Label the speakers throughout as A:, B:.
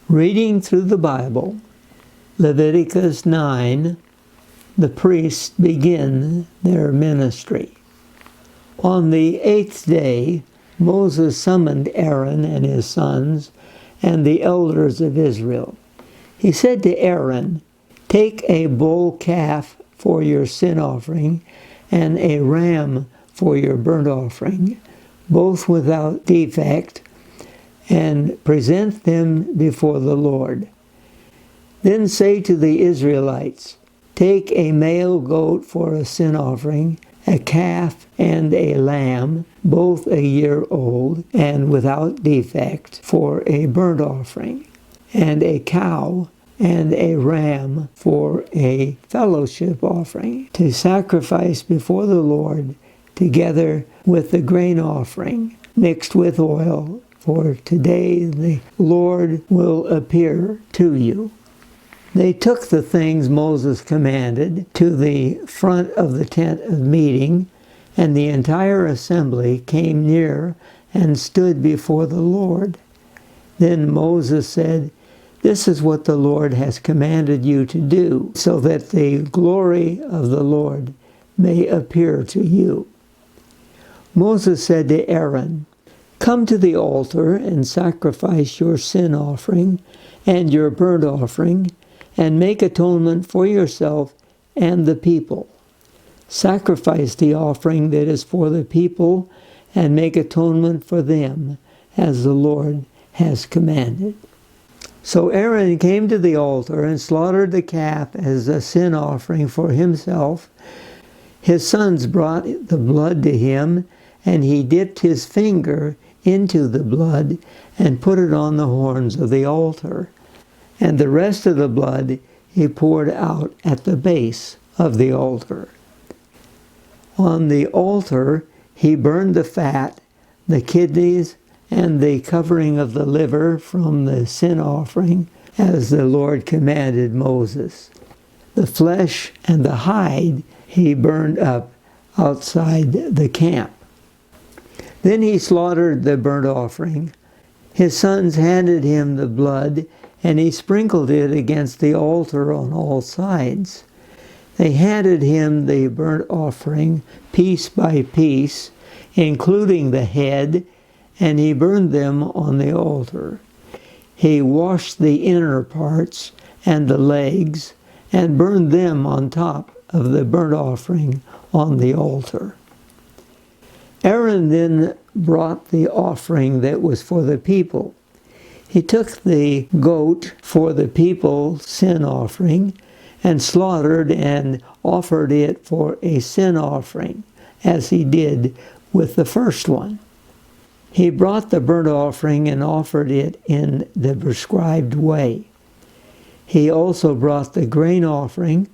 A: Reading through the Bible, Leviticus 9, the priests begin their ministry. On the 8th day, Moses summoned Aaron and his sons and the elders of Israel. He said to Aaron, "Take a bull calf for your sin offering and a ram for your burnt offering, both without defect, and present them before the Lord. Then say to the Israelites, take a male goat for a sin offering, a calf and a lamb, both a year old and without defect, for a burnt offering, and a cow and a ram for a fellowship offering, to sacrifice before the Lord, together with the grain offering, mixed with oil, for today the Lord will appear to you." They took the things Moses commanded to the front of the tent of meeting, and the entire assembly came near and stood before the Lord. Then Moses said, "This is what the Lord has commanded you to do, so that the glory of the Lord may appear to you." Moses said to Aaron, "Come to the altar and sacrifice your sin offering and your burnt offering, and make atonement for yourself and the people. Sacrifice the offering that is for the people, and make atonement for them, as the Lord has commanded." So Aaron came to the altar and slaughtered the calf as a sin offering for himself. His sons brought the blood to him, and he dipped his finger into the blood and put it on the horns of the altar. And the rest of the blood he poured out at the base of the altar. On the altar he burned the fat, the kidneys, and the covering of the liver from the sin offering, as the Lord commanded Moses. The flesh and the hide he burned up outside the camp. Then he slaughtered the burnt offering. His sons handed him the blood, and he sprinkled it against the altar on all sides. They handed him the burnt offering piece by piece, including the head, and he burned them on the altar. He washed the inner parts and the legs, and burned them on top of the burnt offering on the altar. Aaron then brought the offering that was for the people. He took the goat for the people's sin offering and slaughtered and offered it for a sin offering, as he did with the first one. He brought the burnt offering and offered it in the prescribed way. He also brought the grain offering,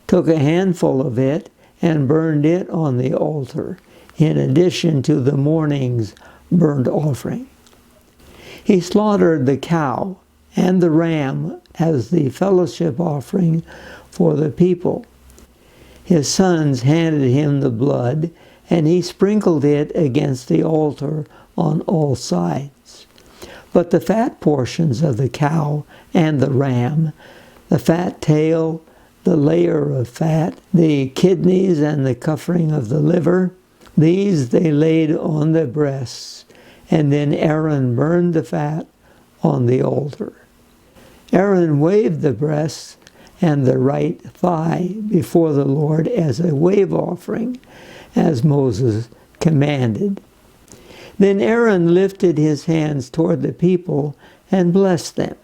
A: took a handful of it, and burned it on the altar, in addition to the morning's burnt offering. He slaughtered the cow and the ram as the fellowship offering for the people. His sons handed him the blood, and he sprinkled it against the altar on all sides. But the fat portions of the cow and the ram, the fat tail, the layer of fat, the kidneys, and the covering of the liver, these they laid on the breasts, and then Aaron burned the fat on the altar. Aaron waved the breasts and the right thigh before the Lord as a wave offering, as Moses commanded. Then Aaron lifted his hands toward the people and blessed them.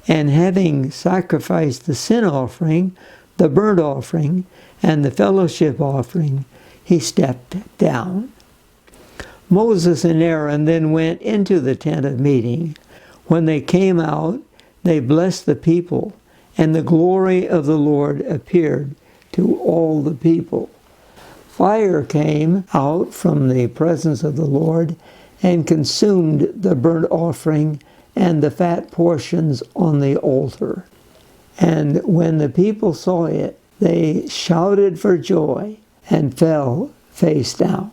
A: And having sacrificed the sin offering, the burnt offering, and the fellowship offering, he stepped down. Moses and Aaron then went into the tent of meeting. When they came out, they blessed the people, and the glory of the Lord appeared to all the people. Fire came out from the presence of the Lord and consumed the burnt offering and the fat portions on the altar. And when the people saw it, they shouted for joy and fell face down.